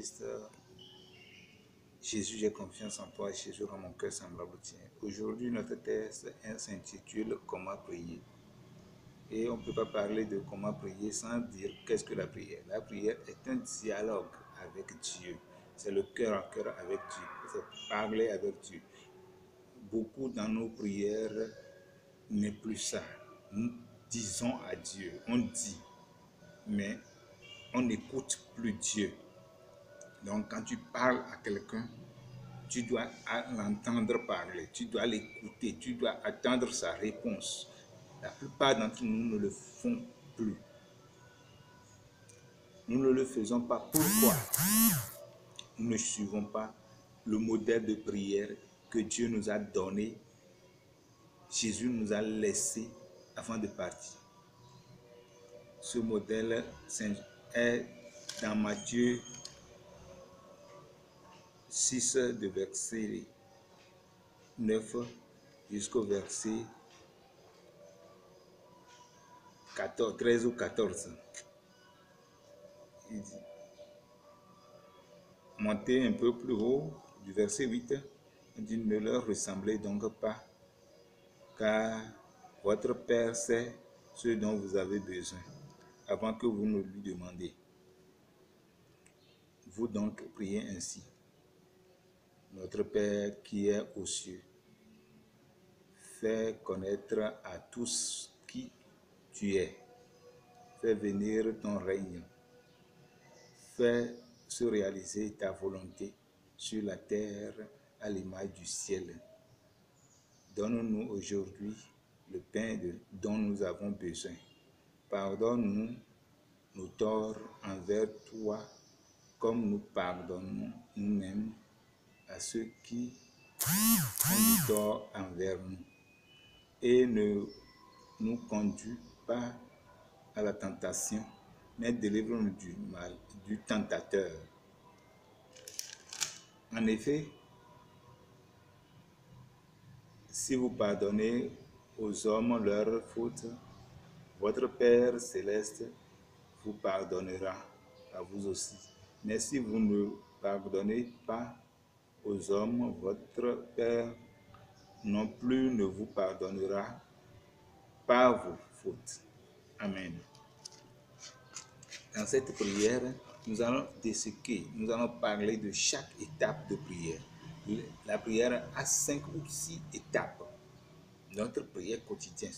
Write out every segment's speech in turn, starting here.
Christ. Jésus, j'ai confiance en toi. Jésus, rend mon cœur semblable au tien. Aujourd'hui, notre texte s'intitule Comment prier. Et on ne peut pas parler de comment prier sans dire qu'est-ce que la prière. La prière est un dialogue avec Dieu. C'est le cœur à cœur avec Dieu. C'est parler avec Dieu. Beaucoup dans nos prières n'est plus ça. Nous disons à Dieu, on dit, mais on n'écoute plus Dieu. Donc quand tu parles à quelqu'un, tu dois l'entendre parler, tu dois l'écouter, tu dois attendre sa réponse. La plupart d'entre nous ne le font plus. Nous ne le faisons pas. Pourquoi? Nous ne suivons pas le modèle de prière que Dieu nous a donné. Jésus nous a laissé avant de partir. Ce modèle est dans Matthieu 6, de verset 9 jusqu'au verset 13 ou 14. Il dit, montez un peu plus haut, du verset 8, il dit, ne leur ressemblez donc pas, car votre Père sait ce dont vous avez besoin, avant que vous ne lui demandiez. Vous donc priez ainsi. Notre Père qui est aux cieux, fais connaître à tous qui tu es. Fais venir ton règne. Fais se réaliser ta volonté sur la terre à l'image du ciel. Donne-nous aujourd'hui le pain dont nous avons besoin. Pardonne-nous nos torts envers toi, comme nous pardonnons nous-mêmes à ceux qui ont du tort envers nous. Et ne nous conduis pas à la tentation, mais délivre-nous du mal, du tentateur. En effet, si vous pardonnez aux hommes leurs fautes, votre Père céleste vous pardonnera à vous aussi. Mais si vous ne pardonnez pas aux hommes, votre Père non plus ne vous pardonnera pas vos fautes. Amen. Dans cette prière, nous allons disséquer, nous allons parler de chaque étape de prière. La prière a 5 ou 6 étapes. Notre prière quotidienne,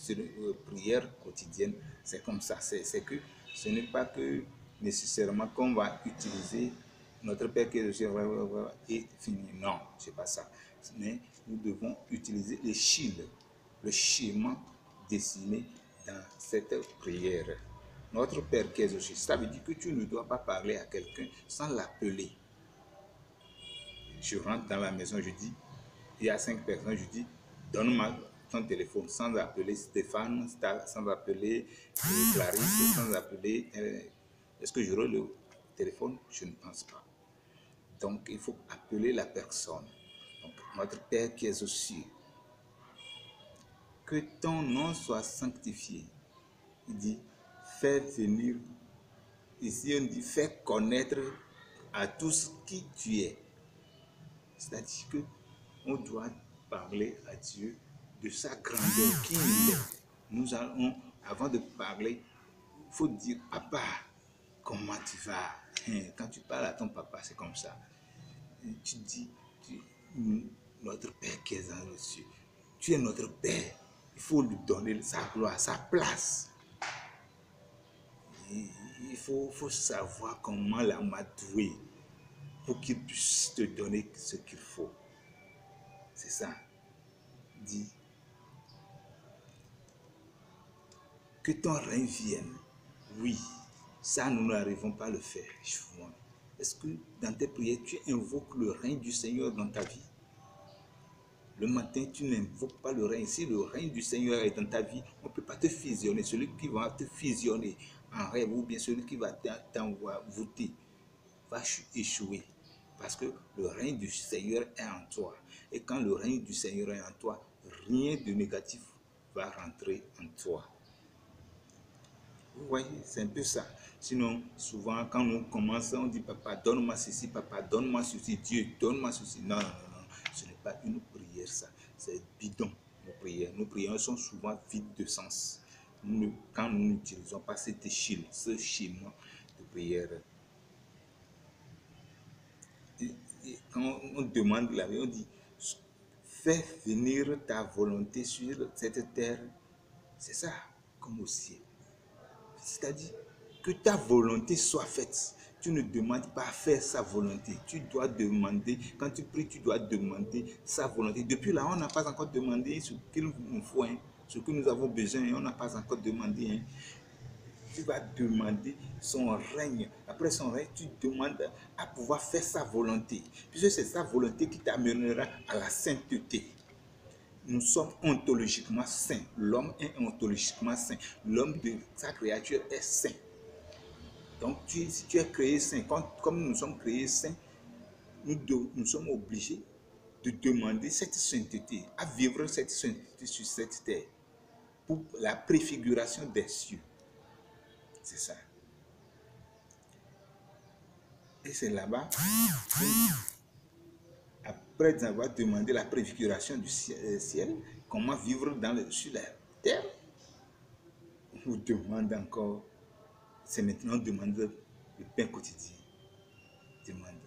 c'est comme ça. C'est que ce n'est pas que nécessairement qu'on va utiliser notre Père qui est et fini. Non, c'est pas ça. Mais nous devons utiliser le schéma dessiné dans cette prière. Notre Père qui est aux cieux, ça veut dire que tu ne dois pas parler à quelqu'un sans l'appeler. Je rentre dans la maison, je dis, il y a 5 personnes, je dis, donne-moi ton téléphone, sans appeler Stéphane, sans appeler Clarisse, sans appeler... Est-ce que j'aurai le téléphone? Je ne pense pas. Donc, il faut appeler la personne. Donc, notre Père qui est aux cieux, que ton nom soit sanctifié. Il dit, fais venir, ici on dit, fais connaître à tous qui tu es. C'est-à-dire que on doit parler à Dieu de sa grandeur, qui il est. Nous allons, avant de parler, il faut dire, Papa, comment tu vas? Quand tu parles à ton papa, c'est comme ça. Tu dis, notre Père qui est dans les cieux, tu es notre Père. Il faut lui donner sa gloire, sa place. Il faut savoir comment l'amadouer pour qu'il puisse te donner ce qu'il faut. C'est ça. Dis que ton règne vienne. Oui, ça nous n'arrivons pas à le faire. Est-ce que dans tes prières, tu invoques le règne du Seigneur dans ta vie? Le matin, tu n'invoques pas le règne. Si le règne du Seigneur est dans ta vie, on ne peut pas te fusionner. Celui qui va te fusionner en rêve ou bien celui qui va t'envoûter va échouer. Parce que le règne du Seigneur est en toi. Et quand le règne du Seigneur est en toi, rien de négatif va rentrer en toi. Vous voyez, c'est un peu ça. Sinon, souvent, quand nous commençons, on dit, papa, donne-moi ceci, papa, donne-moi ceci, Dieu, donne-moi ceci. Non, non, non, non, ce n'est pas une prière, ça. C'est bidon, nos prières. Nos prières sont souvent vides de sens. Quand nous n'utilisons pas cette échelle, ce schéma de prière. Et quand on demande la vie, on dit, fais venir ta volonté sur cette terre. C'est ça, comme au ciel. C'est-à-dire que ta volonté soit faite. Tu ne demandes pas à faire sa volonté. Tu dois demander, quand tu pries, tu dois demander sa volonté. Depuis là, on n'a pas encore demandé ce qu'il nous faut, hein, ce que nous avons besoin, on n'a pas encore demandé. Hein. Tu vas demander son règne. Après son règne, tu demandes à pouvoir faire sa volonté. Puisque c'est sa volonté qui t'amènera à la sainteté. Nous sommes ontologiquement saints. L'homme est ontologiquement saint. L'homme de sa créature est saint. Donc, si tu es créé saint, comme nous sommes créés saints, nous sommes obligés de demander cette sainteté, à vivre cette sainteté sur cette terre, pour la préfiguration des cieux. C'est ça. Et c'est là-bas, après avoir demandé la préfiguration du ciel, comment vivre sur la terre, on vous demande encore, c'est maintenant demander le pain quotidien. Demande.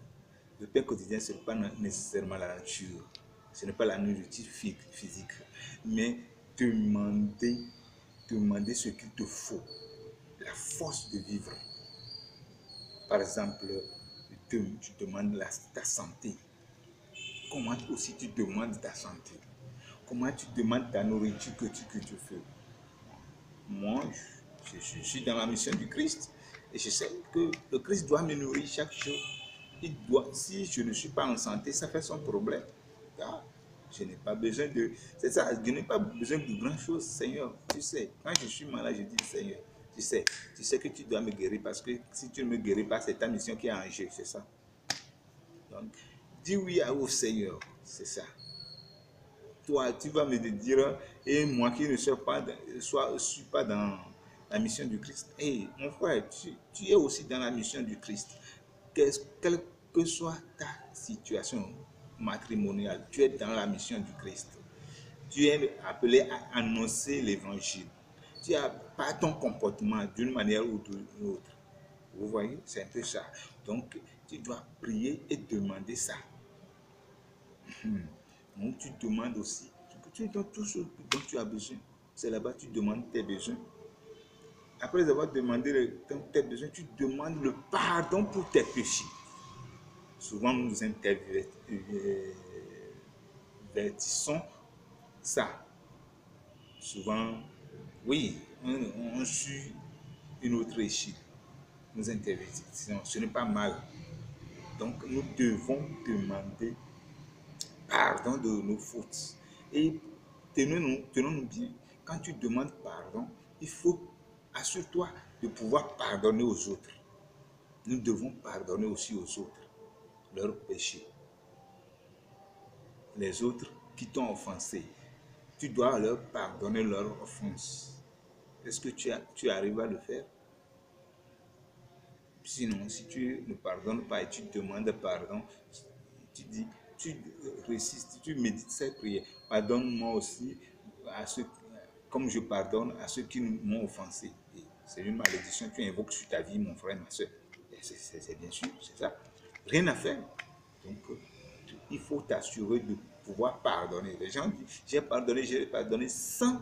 Le pain quotidien, ce n'est pas nécessairement la nature, ce n'est pas la nourriture physique, mais demander ce qu'il te faut, la force de vivre. Par exemple, tu demandes ta santé. Comment aussi tu demandes ta santé? Comment tu demandes ta nourriture que tu fais? Moi, je suis dans la mission du Christ et je sais que le Christ doit me nourrir chaque jour. Si je ne suis pas en santé, ça fait son problème. Ah, je n'ai pas besoin de... C'est ça, je n'ai pas besoin de grand chose, Seigneur. Tu sais, quand je suis malade, je dis, Seigneur, tu sais que tu dois me guérir parce que si tu ne me guéris pas, c'est ta mission qui est en jeu, c'est ça. Donc, dis oui au Seigneur, c'est ça. Toi, tu vas me dire, et moi qui ne suis pas dans la mission du Christ. Et mon frère, tu es aussi dans la mission du Christ. Quelle que soit ta situation matrimoniale, tu es dans la mission du Christ. Tu es appelé à annoncer l'évangile. Tu as pas ton comportement d'une manière ou d'une autre. Vous voyez, c'est un peu ça. Donc, tu dois prier et demander ça. Donc, tu demandes aussi, tu donnes tout ce dont tu as besoin. C'est là-bas que tu demandes tes besoins. Après avoir demandé tes besoins, tu demandes le pardon pour tes péchés. Souvent, nous intervertissons ça. Souvent, oui, on suit une autre échelle. Nous intervertissons. Ce n'est pas mal. Donc, nous devons demander pardon de nos fautes. Et tenons-nous bien, quand tu demandes pardon, il faut assure-toi de pouvoir pardonner aux autres. Nous devons pardonner aussi aux autres leurs péchés. Les autres qui t'ont offensé, tu dois leur pardonner leurs offenses. Est-ce que tu arrives à le faire? Sinon, si tu ne pardonnes pas et tu demandes pardon, tu résistes, tu médites cette prière. Pardonne-moi aussi comme je pardonne à ceux qui m'ont offensé. C'est une malédiction que tu invoques sur ta vie, mon frère, ma soeur. C'est bien sûr, c'est ça. Rien à faire. Donc, il faut t'assurer de pouvoir pardonner. Les gens disent, j'ai pardonné sans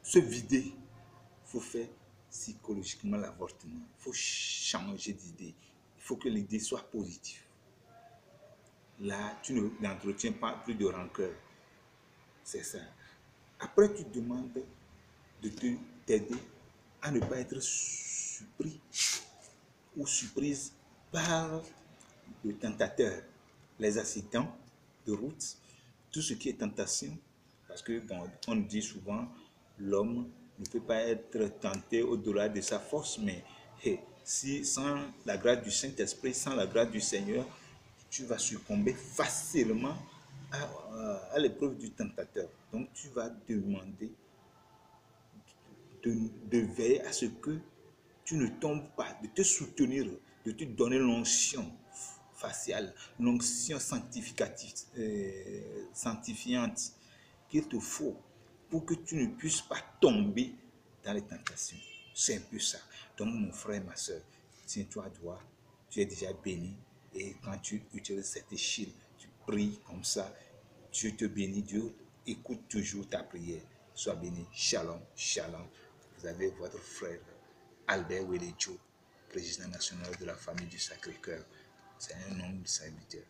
se vider. Il faut faire psychologiquement l'avortement. Il faut changer d'idée. Il faut que l'idée soit positive. Là, tu n'entretiens pas plus de rancœur. C'est ça. Après, tu demandes de t'aider à ne pas être surpris ou surprise par le tentateur, les accidents de route, tout ce qui est tentation. Parce que, bon, on dit souvent, l'homme ne peut pas être tenté au-delà de sa force, mais si sans la grâce du Saint-Esprit, sans la grâce du Seigneur, tu vas succomber facilement à l'épreuve du tentateur. Donc, tu vas demander de veiller à ce que tu ne tombes pas, de te soutenir, de te donner l'onction faciale, l'onction sanctifiante qu'il te faut pour que tu ne puisses pas tomber dans les tentations. C'est un peu ça. Donc, mon frère, ma soeur, tiens-toi à toi, tu es déjà béni. Et quand tu utilises cette échelle, tu pries comme ça, Dieu te bénit, Dieu écoute toujours ta prière. Sois béni. Shalom, shalom. Vous avez votre frère Albert Welejo, président national de la famille du Sacré-Cœur. C'est un homme de serviteur.